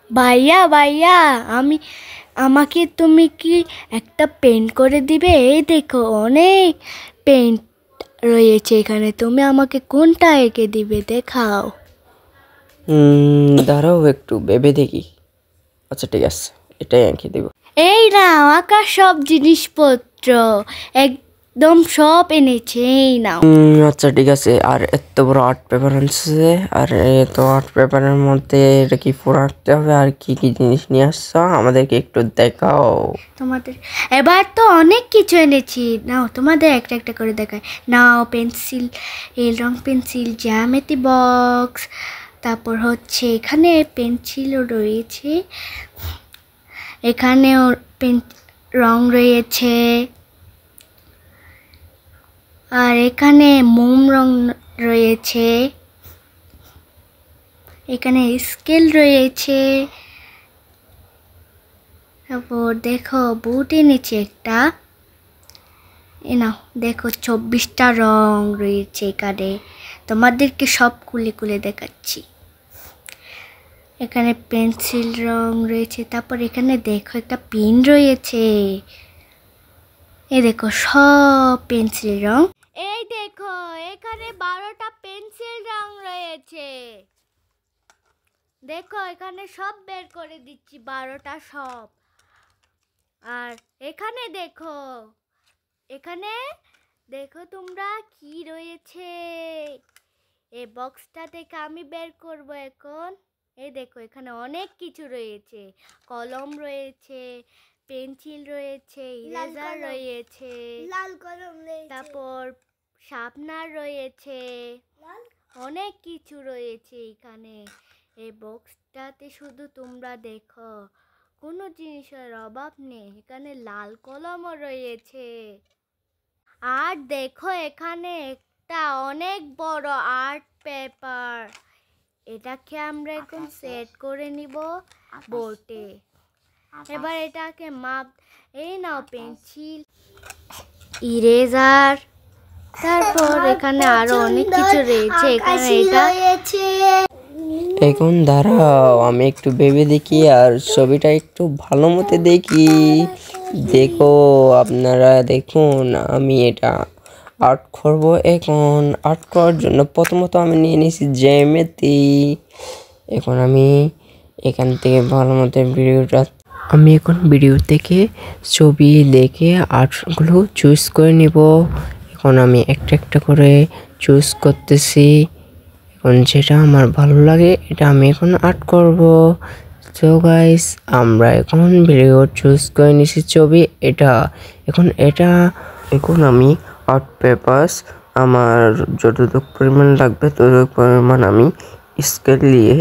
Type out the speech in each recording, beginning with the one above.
ভাইয়া ভাইয়া আমি আমাকে তুমি কি একটা পেন্ট করে দিবে? এই দেখো অনেক পেন্ট রয়েছে এখানে, তুমি আমাকে কোনটা এঁকে দিবে দেখাও। দাঁড়াও একটু ভেবে দেখি। আচ্ছা ঠিক আছে, এটাই এঁকে দেবো। এই নাও আঁকার সব জিনিসপত্র, একদম সব এনেছে, এই নাও। আচ্ছা ঠিক আছে। আর এত বড় আর্ট পেপার আনছে, আর এত আর্ট পেপারের মধ্যে এটা কি পুরো আঁকতে হবে? আর কি কি জিনিস নিয়ে আসছো আমাদেরকে একটু দেখাও। তোমাদের এবার তো অনেক কিছু এনেছি, নাও তোমাদের একটা একটা করে দেখায়। নাও পেন্সিল, এই রং পেন্সিল, জ্যামিতি বক্স, তারপর হচ্ছে এখানে পেন্সিলও রয়েছে, এখানেও রং রয়েছে, আর এখানে মোম রং রয়েছে, এখানে স্কেল রয়েছে, তারপর দেখো বুট এনেছি একটা, এ নাও দেখো 24টা রং রয়েছে এখানে, তোমাদেরকে সব খুলে খুলে দেখাচ্ছি। এখানে পেন্সিল রং রয়েছে, তারপর এখানে দেখো একটা পেন রয়েছে, এই দেখো সব পেন্সিল রং। এই দেখো এখানে 12টা পেন্সিল রং রয়েছে, দেখো এখানে সব বের করে দিচ্ছি 12টা সব। আর এখানে দেখো, এখানে দেখো তোমরা কি রয়েছে, এই বক্সটা থেকে আমি বের করব এখন। এই দেখো এখানে অনেক কিছু রয়েছে, কলম রয়েছে, পেন্সিল রয়েছে, ইরেজার রয়েছে, লাল কলম রয়েছে, তারপর শার্পনার রয়েছে, অনেক কিছু রয়েছে এখানে। এই বক্সটাতে শুধু তোমরা দেখো কোনো জিনিসের অভাব নেই, এখানে লাল কলমও রয়েছে। আর দেখো এখানে একটা অনেক বড় আর্ট পেপার, এটাকে আমরা এখন সেট করে নিব বোর্ডে। এবার এটাকে মাপ, এই নাও পেন্সিল, ইরেজার, তারপর এখানে আরো অনেক কিছু রয়েছে, এখানে এটা। এখন দাঁড়াও আমি একটু ভেবে দেখি আর ছবিটা একটু ভালো মতো দেখি। দেখো আপনারা দেখুন, আমি এটা আর্ট করব। এখন আর্ট করার জন্য প্রথমত আমি নিয়ে নিয়েছি জ্যামিতি। এখন আমি এখান থেকে ভালো মতো আমি এখন ভিডিও থেকে ছবি দেখে আর্টগুলো চুজ করে নিব। এখন আমি একটা একটা করে চুজ করতেছি, এখন যেটা আমার ভালো লাগে এটা আমি এখন আর্ট করব। সো গাইস, আমরা এখন ভিডিও চুজ করে নিছি ছবি এটা। এখন আমি আর্ট পেপারস আমার যতটুকু পরিমাণ লাগবে ততটুকু পরিমাণ আমি স্কেল দিয়ে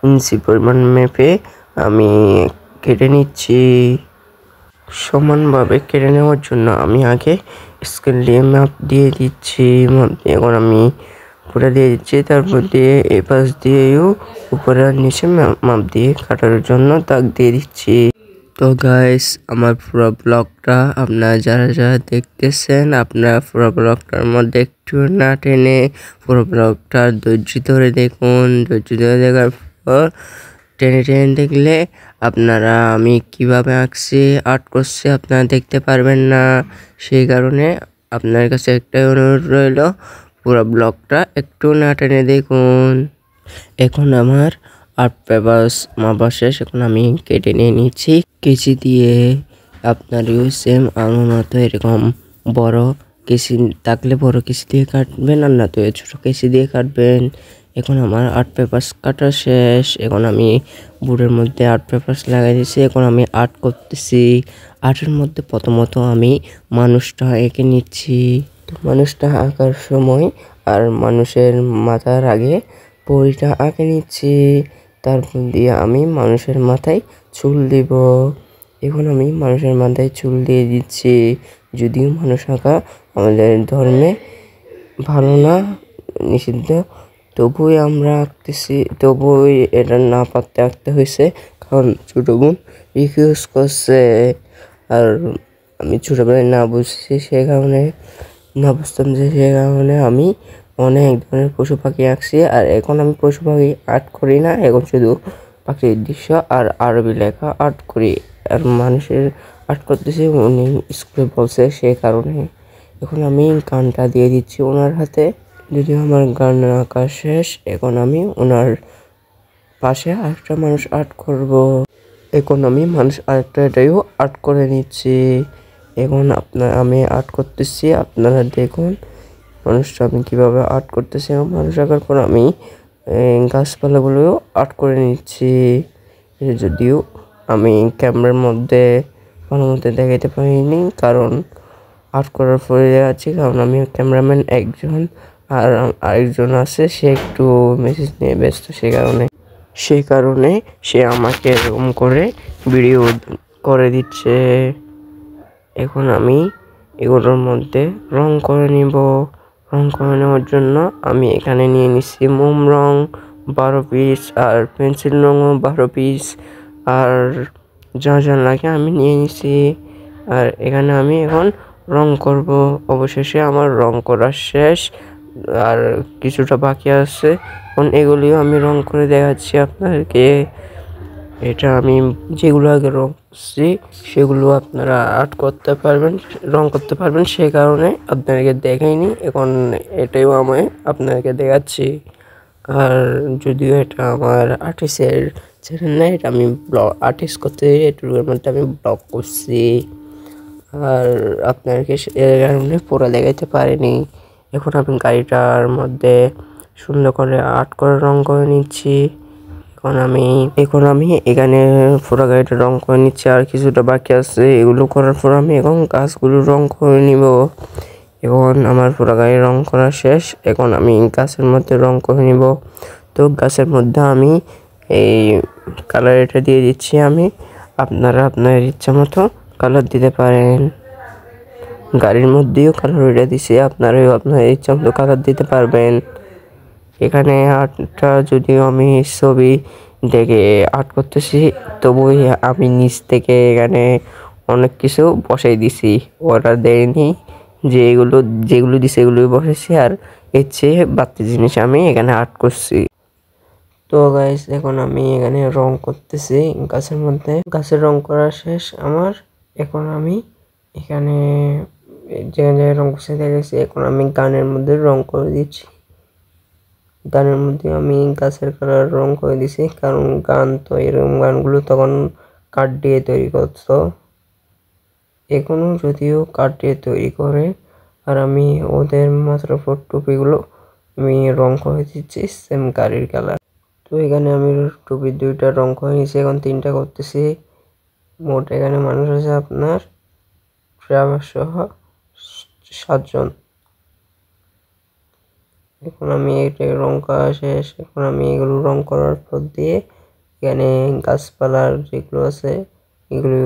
ইঞ্চি পরিমাণ মেপে আমি কেটে নিচ্ছি। সমানভাবে কেটে নেওয়ার জন্য আমি আগে স্কেল দিয়ে মাপ দিয়ে দিচ্ছি। এখন আমি পুরো দিয়ে দিচ্ছি, তারপর দিয়ে এই পাশ দিয়েও উপরে আর নিচে মাপ দিয়ে কাটার জন্য দাগ দিয়ে দিচ্ছি। তো গাইস, আমার পুরো ব্লগটা আপনারা যারা যারা দেখতেছেন, আপনারা পুরো ব্লগটার মধ্যে একটু না টেনে পুরো ব্লগটা ধৈর্য ধরে দেখুন। ধৈর্য ধরে দেখার পর টেনে টেনে দেখলে আপনারা আমি কিভাবে আঁকছি আর্ট করছি আপনারা দেখতে পারবেন না। সেই কারণে আপনার কাছে একটাই অনুরোধ রইল, পুরো ব্লগটা একটু না টেনে দেখুন। এখন আমার আর্ট পেপারস মাপা শেষ, এখন আমি কেটে নিয়ে নিচ্ছি কেচি দিয়ে। আপনারও সেম আমার মতো এরকম বড় কেচি থাকলে বড় কেচি দিয়ে কাটবেন, আর না তো ছোটো কেচি দিয়ে কাটবেন। এখন আমার আর্ট পেপারস কাটা শেষ, এখন আমি বোর্ডের মধ্যে আর্ট পেপারস লাগাই দিয়েছি। এখন আমি আর্ট করতেছি। আর্টের মধ্যে প্রথমত আমি মানুষটা এঁকে নিচ্ছি। মানুষটা আঁকার সময় আর মানুষের মাথার আগে পরিটা আঁকে নিচ্ছি, তারপর দিয়ে আমি মানুষের মাথায় চুল দিব। এখন আমি মানুষের মাথায় চুল দিয়ে দিচ্ছি। যদিও মানুষ আঁকা আমাদের ধর্মে ভালো না, নিষিদ্ধ, তবুই আমরা আঁকতেছি। তবুই এটা না পারতে আঁকতে হয়েছে, কারণ ছোটো বোন রিকোয়েস্ট করছে। আর আমি ছোটোবেলায় না বুঝছি, সে কারণে না বুঝতাম যে সে কারণে আমি অনেক ধরনের পশু পাখি আঁকছি। আর এখন আমি পশু পাখি আর্ট করি না, এখন শুধু প্রাকৃতিক দৃশ্য আর আরবি লেখা আর্ট করি। আর মানুষের আর্ট করতেছি, উনি স্কুলে বলছে সেই কারণে। এখন আমি গানটা দিয়ে দিচ্ছি ওনার হাতে। যদিও আমার গান আঁকা শেষ, এখন আমি ওনার পাশে আরেকটা মানুষ আর্ট করব। এখন আমি মানুষ আরেকটাও আর্ট করে নিচ্ছি। এখন আমি আর্ট করতেছি, আপনারা দেখুন মানুষটা আমি কিভাবে আর্ট করতেছি। মানুষ আঁকার পর আমি গাছপালাগুলোও আর্ট করে নিচ্ছি। যদিও আমি ক্যামেরার মধ্যে ভালো মতো দেখাতে পারিনি, কারণ আর্ট করার পরে আছি, কারণ আমি ক্যামেরাম্যান একজন আর আরেকজন আছে, সে একটু মেসেজ নিয়ে ব্যস্ত। সেই কারণে সে আমাকে এরকম করে ভিডিও করে দিচ্ছে। এখন আমি এগুলোর মধ্যে রং করে নিব। রং করে নেওয়ার জন্য আমি এখানে নিয়ে নিচ্ছি মোম রং 12 পিস আর পেন্সিল রঙও 12 পিস, আর যা যা লাগে আমি নিয়ে নিচ্ছি। আর এখানে আমি এখন রং করব। অবশেষে আমার রং করা শেষ, আর কিছুটা বাকি আছে। এখন এগুলিও আমি রং করে দেখাচ্ছি আপনাদেরকে। এটা আমি যেগুলো আগে রং করছি সেগুলো আপনারা আর্ট করতে পারবেন, রং করতে পারবেন, সেই কারণে আপনাদেরকে দেখাইনি। এখন এটাও আমি আপনাদেরকে দেখাচ্ছি। আর যদিও এটা আমার আর্টিস্টের চ্যানেল না, এটা আমি আর্টিস্ট করতে এটুকুর মধ্যে আমি ব্লগ করছি, আর আপনাদেরকে এর কারণে পুরো দেখাইতে পারিনি। এখন আমি গাড়িটার মধ্যে সুন্দর করে আর্ট করে রং করে নিচ্ছি। এখন আমি এখানে পুরো গাড়িটা রং করে নিচ্ছি, আর কিছুটা বাকি আছে। এগুলো করার পর আমি এখন গাছগুলো রং করে নিব। এখন আমার পুরো গাড়ি রং করা শেষ, এখন আমি গাছের মধ্যে রং করে নিব। তো গাছের মধ্যে আমি এই কালার এটা দিয়ে দিচ্ছি। আপনারা আপনার ইচ্ছা মতো কালার দিতে পারেন। গাড়ির মধ্যেও কালার এটা দিছি, আপনারাও আপনার ইচ্ছা মতো কালার দিতে পারবেন। এখানে আর্টটা যদিও আমি ছবি দেখে আর্ট করতেছি, তবুই আমি নিচ থেকে এখানে অনেক কিছু বসাই দিছি। ওরা দেয়নি, যেগুলো দিছে এগুলোই বসেছি, আর এর চেয়ে বাড়তি জিনিস আমি এখানে আর্ট করছি। তো গাইস, এখন আমি এখানে রং করতেছি গাছের মধ্যে। গাছের রং করা শেষ আমার। এখন আমি এখানে যে রং করতে দেখেছি, এখন আমি গানের মধ্যে রং করে দিচ্ছি। গানের মধ্যে আমি গাছের কালার রং করে দিছি, কারণ গান তো এরকম গানগুলো তখন কাঠ দিয়ে তৈরি করতো, এখনো যদিও কাঠ দিয়ে তৈরি করে। আর আমি ওদের মাথার উপর টুপিগুলো আমি রং করে দিচ্ছি সেম গাড়ির কালার। তো এখানে আমি টুপির 2টা রং করে নিয়েছি, এখন 3টা করতেছি। মোট এখানে মানুষ আছে আপনার ড্রাইভার সহ 7 জন। এখন আমি এটা রং করা শেষ। এখন আমি এগুলো রং করার পর দিয়ে এখানে গাছপালার যেগুলো আছে এগুলো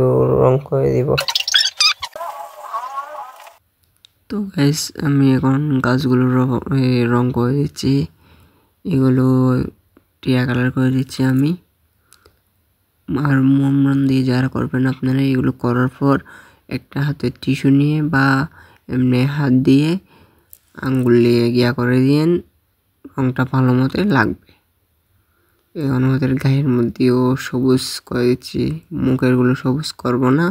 রং করে দিব। তো গাইস, আমি এখন গাছগুলো রং করে দিচ্ছি। এগুলো টিয়া কালার করে দিচ্ছি আমি। আর মোম রং দিয়ে যারা করবেন আপনারা, এগুলো করার পর একটা হাতে টিস্যু নিয়ে বা এমনি হাত দিয়ে আঙ্গুল দিয়ে গিয়া করে দিয়েন, রংটা ভালো মতো লাগবে। এখন আমাদের গায়ের মধ্যেও সবুজ করে দিচ্ছি, মুখেরগুলো সবুজ করব না,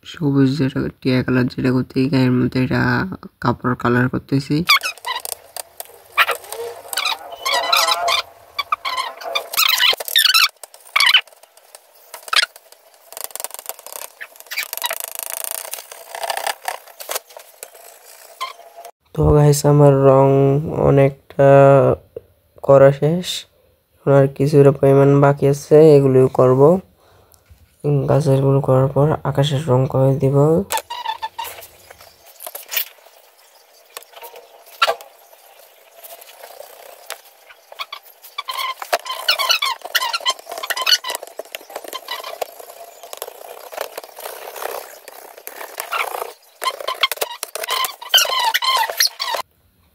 সবুজ যেটা টিয়া কালার যেটা করতে, গায়ের মধ্যে এটা কাপড় কালার করতেছি। তো গাইস, আমার রং অনেকটা করা শেষ, আর কিছুটা পরিমাণ বাকি আছে, এগুলিও করব। গাছেরগুলো করার পর আকাশের রং করে দিব।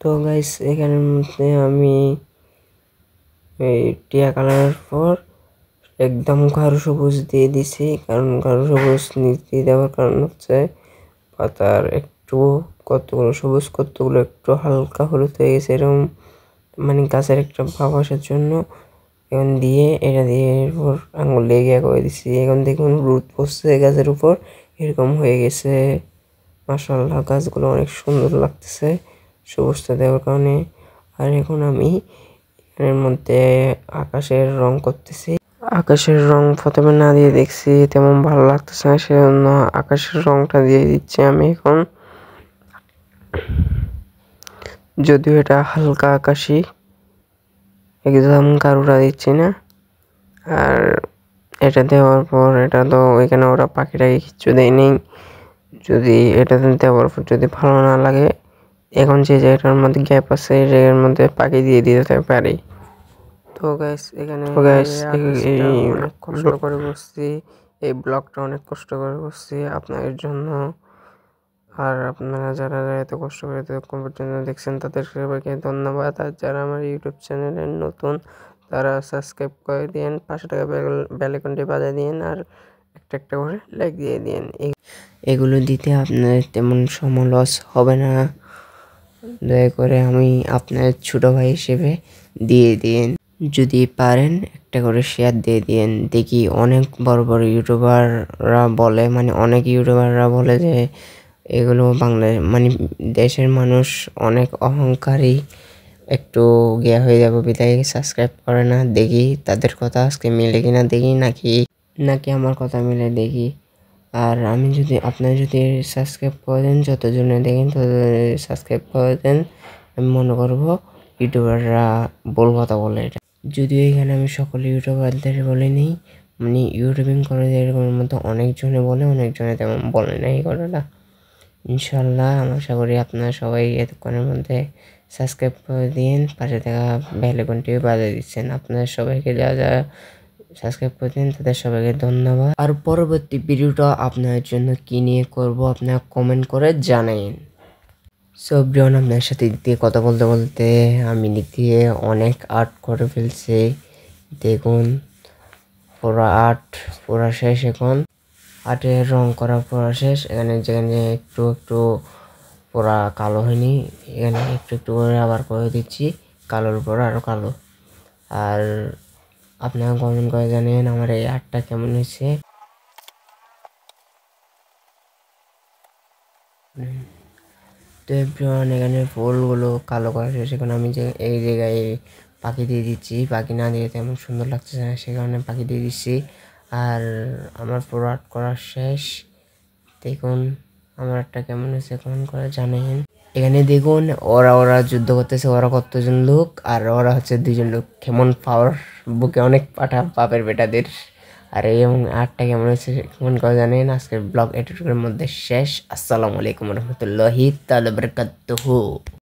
তো গাইস, এখানের মধ্যে আমি এই টিয়া কালারের পর একদম গাঢ় সবুজ দিয়ে দিছি, কারণ গাঢ় সবুজ নিচ দিয়ে দেওয়ার কারণ হচ্ছে পাতার একটু কতগুলো সবুজ, কতগুলো একটু হালকা হলুদ হয়ে গেছে, এরকম মানে গাছের একটা ভাব আসার জন্য এখন দিয়ে এটা দিয়ে এরপর আঙুল দিয়ে গিয়ে করে দিচ্ছি। এখন দেখুন রোদ পড়ছে গাছের উপর, এরকম হয়ে গেছে। মাশাআল্লাহ গাছগুলো অনেক সুন্দর লাগতেছে সবুজটা দেওয়ার কারণে। আর এখন আমি এর মধ্যে আকাশের রং করতেছি। আকাশের রং প্রথমে না দিয়ে দেখছি তেমন ভালো লাগতেছে না, সেজন্য আকাশের রংটা দিয়ে দিচ্ছি আমি এখন। যদিও এটা হালকা আকাশি, একদম গাঢ়টা দিচ্ছি না। আর এটা দেওয়ার পর এটা তো ওইখানে ওরা পাখিটাকে কিচ্ছু দেয়নি। যদি এটাতে দেওয়ার পর যদি ভালো না লাগে, এখন যে জায়গাটার মধ্যে গ্যাপ আছে এই জায়গার মধ্যে পাখি দিয়ে দিতে পারি। তো গাইস এখানে এই অনেক কষ্ট করে বসছি, এই ব্লগটা অনেক কষ্ট করে বসছি আপনাদের জন্য। আর আপনারা যারা এত কষ্ট করে এতক্ষণ পর্যন্ত দেখছেন তাদের সবাইকে ধন্যবাদ। আর যারা আমার ইউটিউব চ্যানেলে নতুন তারা সাবস্ক্রাইব করে দিন, 500 টাকা বেল আইকনটি বাজিয়ে দিন, আর একটা একটা করে লাইক দিয়ে দিন। এগুলো দিতে আপনার তেমন সময় লস হবে না, দয়া করে আমি আপনার ছোট ভাই হিসেবে দিয়ে দিন। যদি পারেন একটা করে শেয়ার দিয়ে দিন। দেখি অনেক বড় বড় ইউটিউবাররা বলে, মানে অনেক ইউটিউবাররা বলে যে এগুলো বাংলায় মানে দেশের মানুষ অনেক অহংকারী, একটু গিয়া হয়ে যাবে বিদায় সাবস্ক্রাইব করে না। দেখি তাদের কথা আজকে মিলে কিনা, দেখি নাকি আমার কথা মিলে দেখি। আর আমি যদি আপনারা যদি সাবস্ক্রাইব করে দেন, যতজনে দেখেন ততজনে সাবস্ক্রাইব করে দেন, আমি মনে করবো ইউটিউবাররা ভুল কথা বলে। এটা যদিও এখানে আমি সকল ইউটিউবারদের বলে নিই, মানে ইউটিউবিং করে এরকম মধ্যে অনেকজনে বলে, অনেকজনে তেমন বলে না এই কথাটা। ইনশাল্লাহ আমি আশা করি আপনারা সবাই এতক্ষণের মধ্যে সাবস্ক্রাইব করে দিন, পাশে থাকা বেল আইকনটিও বাজিয়ে দিচ্ছেন। আপনাদের সবাইকে যারা সাবস্ক্রাইব করে দিন তাদের সবাইকে ধন্যবাদ। আর পরবর্তী ভিডিওটা আপনাদের জন্য কি নিয়ে করব আপনারা কমেন্ট করে জানাইন। সো ব্রিয়ন, আপনার সাথে দিয়ে কথা বলতে বলতে আমি দিক দিয়ে অনেক আর্ট করে ফেলছি। দেখুন পুরো আর্ট পুরা শেষ। এখন আর্টের রং করা পুরা শেষ। এখানে যেখানে একটু একটু পুরা কালো হয়নি, এখানে একটু একটু করে আবার করে দিচ্ছি, কালোর উপর আরও কালো। আর আপনারা কমেন্ট করে জানেন আমার এই আর্টটা কেমন হয়েছে। তো এভরিওয়ান, এখানে ফুলগুলো কালো করা শেষ। এখন আমি যে এই জায়গায় পাখি দিয়ে দিচ্ছি, পাখি না দিয়ে তেমন সুন্দর লাগছে না, সে কারণে পাখি দিয়ে দিচ্ছি। আর আমার পুরো আর্ট করা শেষ। দেখুন আমার আর্টটা কেমন হয়েছে কমেন্ট করে জানেন। এখানে দেখুন ওরা যুদ্ধ করতেছে, ওরা কতজন লোক, আর ওরা হচ্ছে 2জন লোক। কেমন পাওয়ার, বুকে অনেক পাঠা বাপের বেটাদের। আর এই এবং আর্টটা কেমন হয়েছে কেমন করে জানেন। আজকের ব্লগ এটুকুর মধ্যে শেষ। আসসালামু আলাইকুম রহমতুল্লাহি তাআলা বারাকাতুহু।